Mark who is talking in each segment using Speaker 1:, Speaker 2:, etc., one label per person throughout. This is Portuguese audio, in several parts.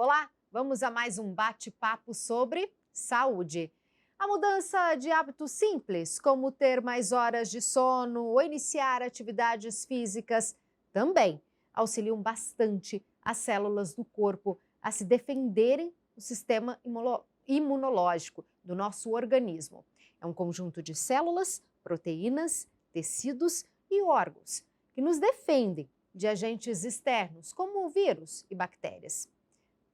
Speaker 1: Olá, vamos a mais um bate-papo sobre saúde. A mudança de hábitos simples, como ter mais horas de sono ou iniciar atividades físicas, também auxiliam bastante as células do corpo a se defenderem do sistema imunológico do nosso organismo. É um conjunto de células, proteínas, tecidos e órgãos que nos defendem de agentes externos, como vírus e bactérias.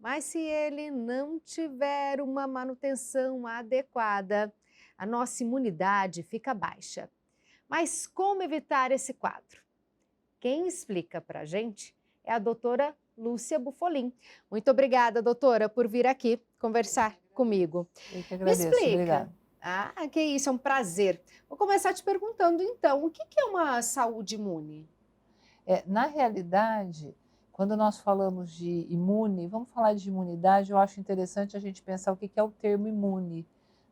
Speaker 1: Mas se ele não tiver uma manutenção adequada, a nossa imunidade fica baixa. Mas como evitar esse quadro? Quem explica para a gente é a doutora Lúcia Bufolin. Muito obrigada, doutora, por vir aqui conversar comigo.
Speaker 2: Eu que
Speaker 1: Me
Speaker 2: agradeço,
Speaker 1: explica.
Speaker 2: obrigada.
Speaker 1: Ah, que isso, é um prazer. Vou começar te perguntando, então, o que é uma saúde imune?
Speaker 2: Na realidade, quando nós falamos de imune, vamos falar de imunidade, eu acho interessante a gente pensar o que é o termo imune.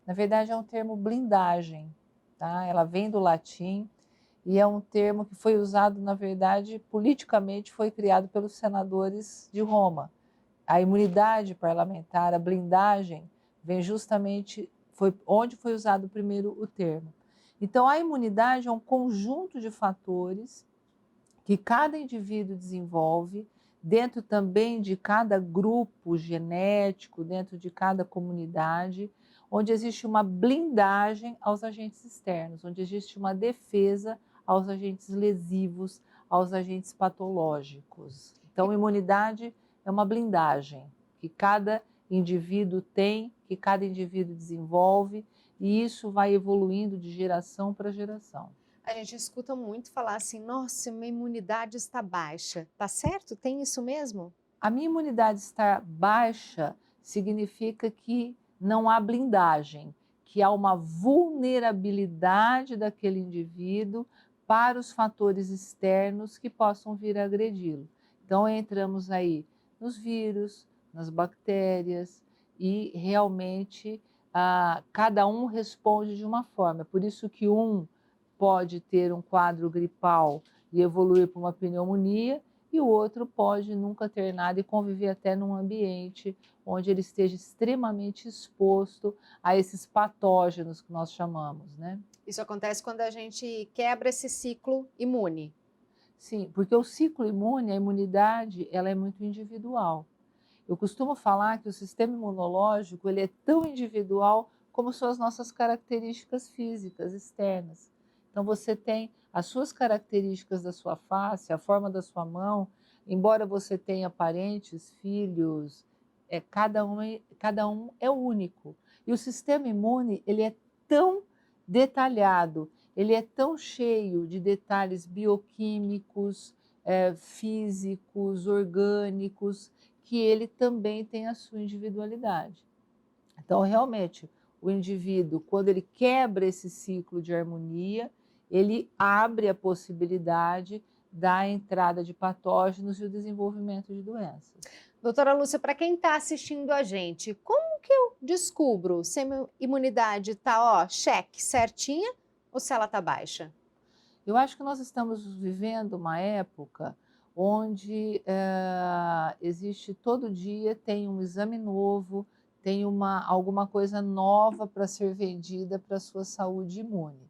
Speaker 2: Na verdade, é um termo blindagem, tá? Ela vem do latim e é um termo que foi usado, na verdade, politicamente foi criado pelos senadores de Roma. A imunidade parlamentar, a blindagem, vem justamente, foi onde foi usado primeiro o termo. Então, a imunidade é um conjunto de fatores que cada indivíduo desenvolve, dentro também de cada grupo genético, dentro de cada comunidade, onde existe uma blindagem aos agentes externos, onde existe uma defesa aos agentes lesivos, aos agentes patológicos. Então, imunidade é uma blindagem que cada indivíduo tem, que cada indivíduo desenvolve, e isso vai evoluindo de geração para geração.
Speaker 1: A gente escuta muito falar assim, nossa, minha imunidade está baixa. Tá certo? Tem isso mesmo?
Speaker 2: A minha imunidade estar baixa significa que não há blindagem, que há uma vulnerabilidade daquele indivíduo para os fatores externos que possam vir a agredi-lo. Então, entramos aí nos vírus, nas bactérias e realmente cada um responde de uma forma. Por isso que um pode ter um quadro gripal e evoluir para uma pneumonia, e o outro pode nunca ter nada e conviver até num ambiente onde ele esteja extremamente exposto a esses patógenos que nós chamamos, né?
Speaker 1: Isso acontece quando a gente quebra esse ciclo imune.
Speaker 2: Sim, porque o ciclo imune, a imunidade, ela é muito individual. Eu costumo falar que o sistema imunológico, ele é tão individual como são as nossas características físicas externas. Então você tem as suas características da sua face, a forma da sua mão, embora você tenha parentes, filhos, cada um é único. E o sistema imune, ele é tão detalhado, ele é tão cheio de detalhes bioquímicos, físicos, orgânicos, que ele também tem a sua individualidade. Então, realmente, o indivíduo, quando ele quebra esse ciclo de harmonia, ele abre a possibilidade da entrada de patógenos e o desenvolvimento de doenças.
Speaker 1: Doutora Lúcia, para quem está assistindo a gente, como que eu descubro se a minha imunidade está, ó, cheque, certinha, ou se ela está baixa?
Speaker 2: Eu acho que nós estamos vivendo uma época onde existe todo dia tem um exame novo, tem alguma coisa nova para ser vendida para a sua saúde imune.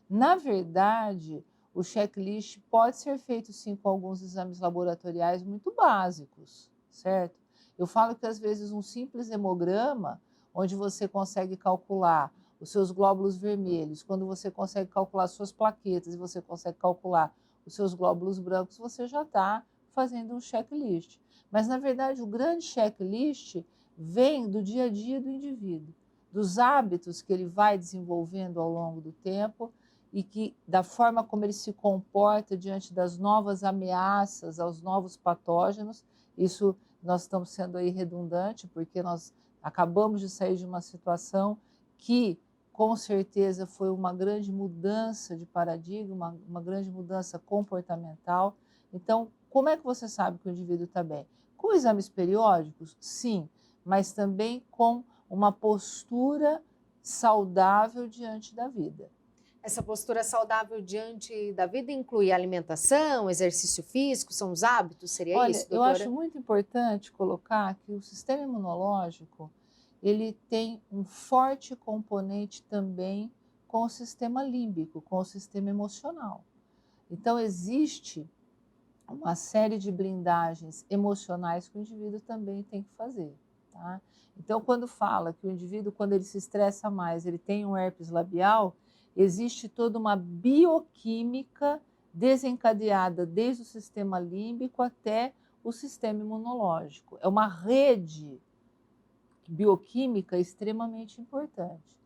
Speaker 2: Na verdade, o checklist pode ser feito sim com alguns exames laboratoriais muito básicos, certo? Eu falo que às vezes um simples hemograma, onde você consegue calcular os seus glóbulos vermelhos, quando você consegue calcular suas plaquetas e você consegue calcular os seus glóbulos brancos, você já está fazendo um checklist. Mas, na verdade, o grande checklist vem do dia a dia do indivíduo, dos hábitos que ele vai desenvolvendo ao longo do tempo e que, da forma como ele se comporta diante das novas ameaças, aos novos patógenos. Isso nós estamos sendo aí redundante, porque nós acabamos de sair de uma situação que com certeza foi uma grande mudança de paradigma, uma grande mudança comportamental. Então, como é que você sabe que o indivíduo está bem? Com exames periódicos? Sim, mas também com uma postura saudável diante da vida.
Speaker 1: Essa postura saudável diante da vida inclui alimentação, exercício físico, são os hábitos, seria
Speaker 2: Olha,
Speaker 1: isso,
Speaker 2: eu
Speaker 1: doutora?
Speaker 2: acho muito importante colocar que o sistema imunológico, ele tem um forte componente também com o sistema límbico, com o sistema emocional. Então, existe uma série de blindagens emocionais que o indivíduo também tem que fazer, tá? Então, quando fala que o indivíduo, quando ele se estressa mais, ele tem um herpes labial, existe toda uma bioquímica desencadeada desde o sistema límbico até o sistema imunológico. É uma rede bioquímica extremamente importante.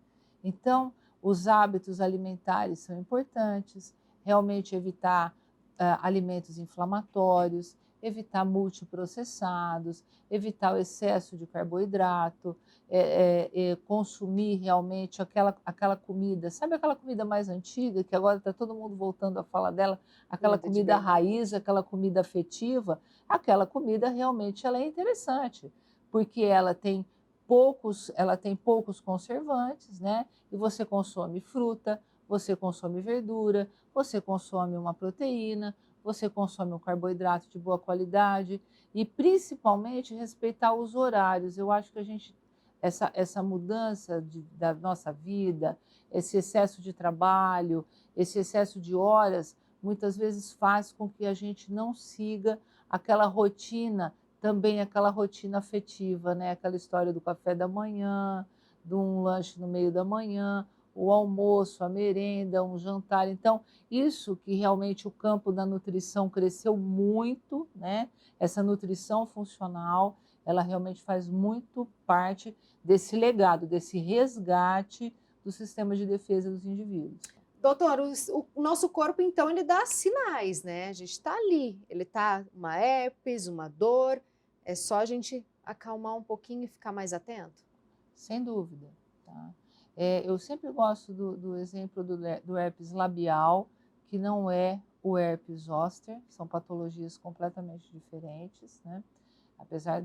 Speaker 2: Então, os hábitos alimentares são importantes, realmente evitar alimentos inflamatórios, evitar multiprocessados, evitar o excesso de carboidrato, consumir realmente aquela comida, sabe aquela comida mais antiga, que agora está todo mundo voltando a falar dela, aquela comida raiz, aquela comida afetiva, aquela comida realmente ela é interessante, porque ela tem poucos conservantes, né? E você consome fruta, você consome verdura, você consome uma proteína, você consome um carboidrato de boa qualidade e principalmente respeitar os horários. Eu acho que essa mudança da nossa vida, esse excesso de trabalho, esse excesso de horas, muitas vezes faz com que a gente não siga aquela rotina, também aquela rotina afetiva, né? Aquela história do café da manhã, de um lanche no meio da manhã, o almoço, a merenda, um jantar. Então, isso que realmente o campo da nutrição cresceu muito, né? Essa nutrição funcional, ela realmente faz muito parte desse legado, desse resgate do sistema de defesa dos indivíduos.
Speaker 1: Doutor, o nosso corpo, então, ele dá sinais, né? A gente está ali, ele está uma herpes, uma dor, é só a gente acalmar um pouquinho e ficar mais atento?
Speaker 2: Sem dúvida, tá? Eu sempre gosto do exemplo do herpes labial, que não é o herpes zoster, são patologias completamente diferentes, né? Apesar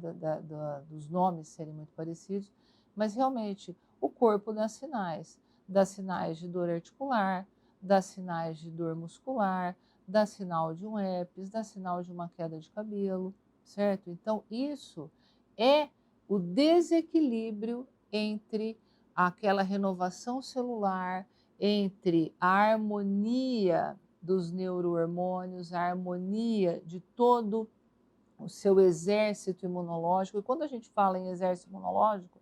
Speaker 2: dos nomes serem muito parecidos, mas realmente o corpo dá sinais de dor articular, dá sinais de dor muscular, dá sinal de um herpes, dá sinal de uma queda de cabelo, certo? Então, isso é o desequilíbrio entre aquela renovação celular, entre a harmonia dos neurohormônios, a harmonia de todo o seu exército imunológico. E quando a gente fala em exército imunológico,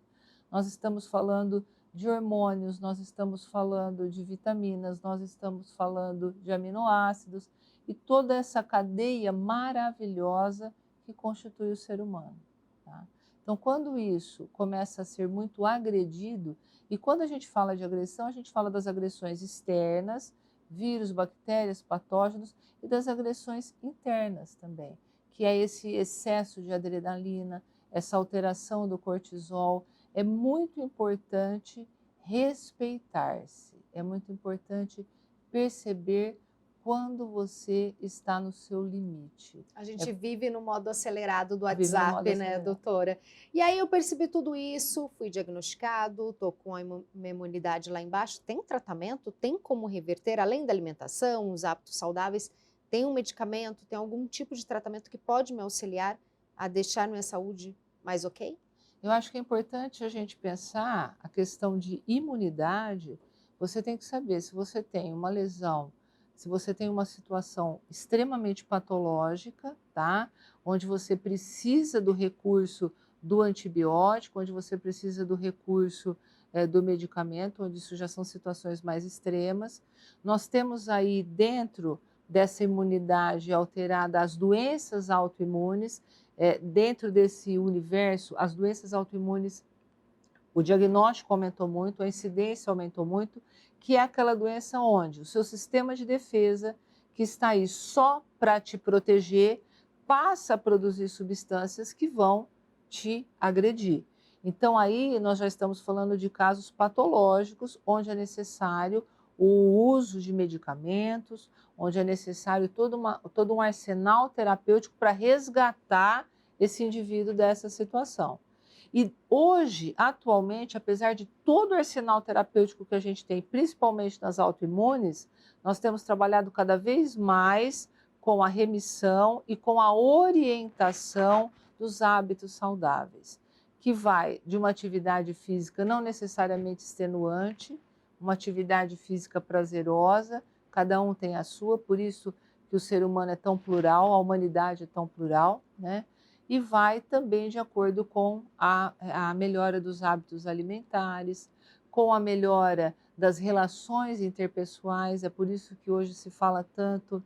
Speaker 2: nós estamos falando de hormônios, nós estamos falando de vitaminas, nós estamos falando de aminoácidos e toda essa cadeia maravilhosa que constitui o ser humano. Tá? Então, quando isso começa a ser muito agredido, e quando a gente fala de agressão, a gente fala das agressões externas, vírus, bactérias, patógenos, e das agressões internas também, que é esse excesso de adrenalina, essa alteração do cortisol. É muito importante respeitar-se, é muito importante perceber quando você está no seu limite.
Speaker 1: A gente vive no modo acelerado do
Speaker 2: Vive no modo
Speaker 1: WhatsApp, né,
Speaker 2: acelerado.
Speaker 1: doutora? E aí eu percebi tudo isso, fui diagnosticado, estou com a minha imunidade lá embaixo. Tem tratamento? Tem como reverter, além da alimentação, os hábitos saudáveis? Tem um medicamento? Tem algum tipo de tratamento que pode me auxiliar a deixar minha saúde mais ok?
Speaker 2: Eu acho que é importante a gente pensar a questão de imunidade. Você tem que saber se você tem uma lesão, se você tem uma situação extremamente patológica, tá? Onde você precisa do recurso do antibiótico, onde você precisa do recurso do medicamento, onde isso já são situações mais extremas. Nós temos aí dentro dessa imunidade alterada as doenças autoimunes. Dentro desse universo, as doenças autoimunes, o diagnóstico aumentou muito, a incidência aumentou muito, que é aquela doença onde o seu sistema de defesa, que está aí só para te proteger, passa a produzir substâncias que vão te agredir. Então, aí nós já estamos falando de casos patológicos, onde é necessário o uso de medicamentos, onde é necessário todo um arsenal terapêutico para resgatar esse indivíduo dessa situação. E hoje, atualmente, apesar de todo o arsenal terapêutico que a gente tem, principalmente nas autoimunes, nós temos trabalhado cada vez mais com a remissão e com a orientação dos hábitos saudáveis, que vai de uma atividade física não necessariamente extenuante, uma atividade física prazerosa, cada um tem a sua, por isso que o ser humano é tão plural, a humanidade é tão plural, né? E vai também de acordo com a melhora dos hábitos alimentares, com a melhora das relações interpessoais. É por isso que hoje se fala tanto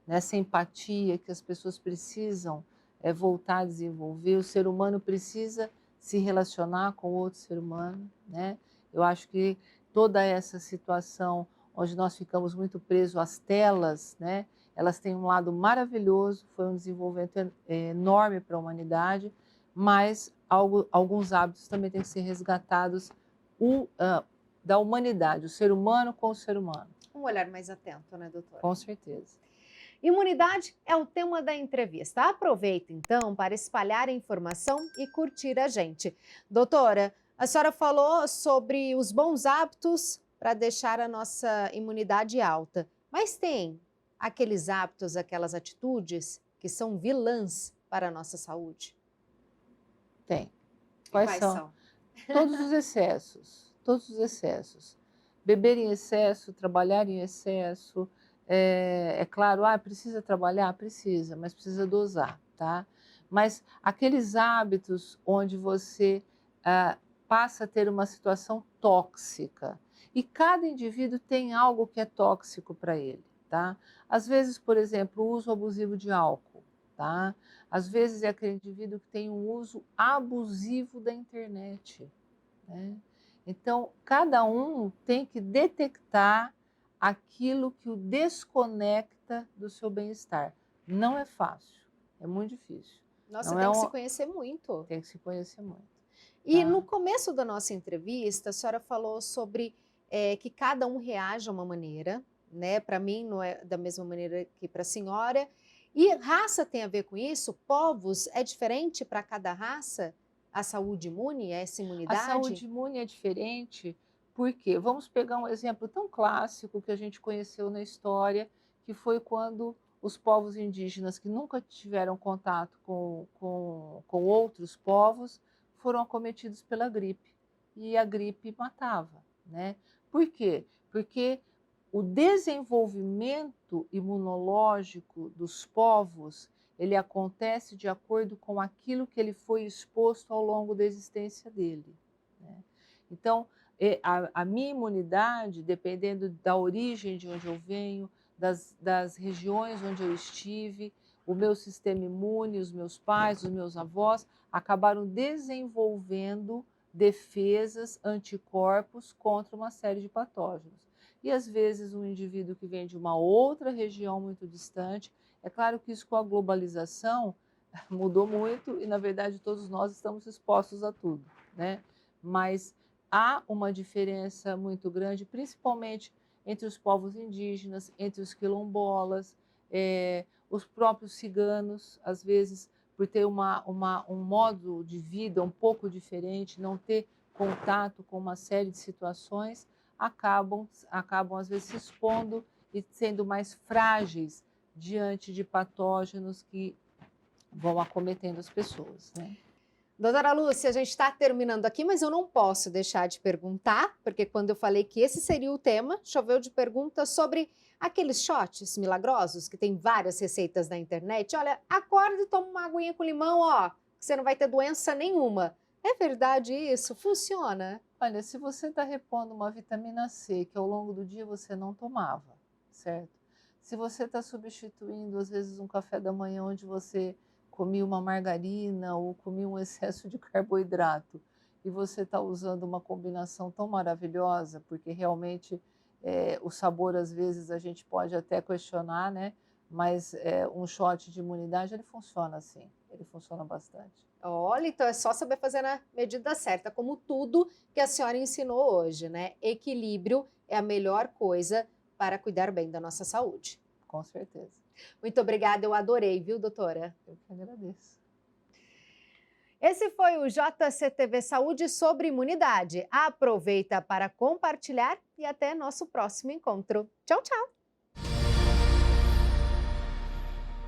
Speaker 2: nessa empatia que as pessoas precisam voltar a desenvolver. O ser humano precisa se relacionar com outro ser humano, né? Eu acho que toda essa situação onde nós ficamos muito presos às telas, né? Elas têm um lado maravilhoso, foi um desenvolvimento enorme para a humanidade, mas alguns hábitos também têm que ser resgatados da humanidade, o ser humano com o ser humano.
Speaker 1: Um olhar mais atento, né, doutora?
Speaker 2: Com certeza.
Speaker 1: Imunidade é o tema da entrevista. Aproveita então para espalhar a informação e curtir a gente. Doutora, a senhora falou sobre os bons hábitos para deixar a nossa imunidade alta, mas tem aqueles hábitos, aquelas atitudes que são vilãs para a nossa saúde?
Speaker 2: Tem.
Speaker 1: Quais são?
Speaker 2: Todos os excessos, todos os excessos. Beber em excesso, trabalhar em excesso, é claro, precisa trabalhar? Precisa, mas precisa dosar, tá? Mas aqueles hábitos onde você passa a ter uma situação tóxica, e cada indivíduo tem algo que é tóxico para ele, tá? Às vezes, por exemplo, o uso abusivo de álcool, tá? Às vezes é aquele indivíduo que tem um uso abusivo da internet, né? Então, cada um tem que detectar aquilo que o desconecta do seu bem-estar. Não é fácil, é muito difícil.
Speaker 1: Nossa,
Speaker 2: Não
Speaker 1: tem
Speaker 2: é
Speaker 1: que se conhecer muito.
Speaker 2: Tem que se conhecer muito.
Speaker 1: E
Speaker 2: Tá?
Speaker 1: no começo da nossa entrevista, a senhora falou sobre que cada um reage a uma maneira, né? Para mim não é da mesma maneira que para a senhora. E raça tem a ver com isso? Povos é diferente para cada raça? A saúde imune, essa
Speaker 2: A
Speaker 1: imunidade?
Speaker 2: saúde imune é diferente porque, vamos pegar um exemplo tão clássico que a gente conheceu na história, que foi quando os povos indígenas que nunca tiveram contato com outros povos foram acometidos pela gripe. E a gripe matava, né? Por quê? Porque o desenvolvimento imunológico dos povos, ele acontece de acordo com aquilo que ele foi exposto ao longo da existência dele, né? Então, a minha imunidade, dependendo da origem de onde eu venho, das regiões onde eu estive, o meu sistema imune, os meus pais, os meus avós, acabaram desenvolvendo defesas, anticorpos contra uma série de patógenos. E às vezes um indivíduo que vem de uma outra região muito distante, é claro que isso com a globalização mudou muito e na verdade todos nós estamos expostos a tudo, né? Mas há uma diferença muito grande, principalmente entre os povos indígenas, entre os quilombolas, os próprios ciganos, às vezes por ter um modo de vida um pouco diferente, não ter contato com uma série de situações, acabam às vezes se expondo e sendo mais frágeis diante de patógenos que vão acometendo as pessoas, né?
Speaker 1: Doutora Lúcia, a gente está terminando aqui, mas eu não posso deixar de perguntar, porque quando eu falei que esse seria o tema, choveu de perguntas sobre aqueles shots milagrosos que tem várias receitas na internet. Olha, acorda e toma uma aguinha com limão, ó, que você não vai ter doença nenhuma. É verdade isso? Funciona?
Speaker 2: Olha, se você está repondo uma vitamina C que ao longo do dia você não tomava, certo? Se você está substituindo, às vezes, um café da manhã onde você comia uma margarina ou comia um excesso de carboidrato e você está usando uma combinação tão maravilhosa, porque realmente o sabor, às vezes, a gente pode até questionar, né? Mas um shot de imunidade, ele funciona assim, ele funciona bastante.
Speaker 1: Olha, então é só saber fazer na medida certa, como tudo que a senhora ensinou hoje, né? Equilíbrio é a melhor coisa para cuidar bem da nossa saúde.
Speaker 2: Com certeza.
Speaker 1: Muito obrigada, eu adorei, viu, doutora?
Speaker 2: Eu que agradeço.
Speaker 1: Esse foi o JCTV Saúde sobre imunidade. Aproveita para compartilhar e até nosso próximo encontro. Tchau, tchau!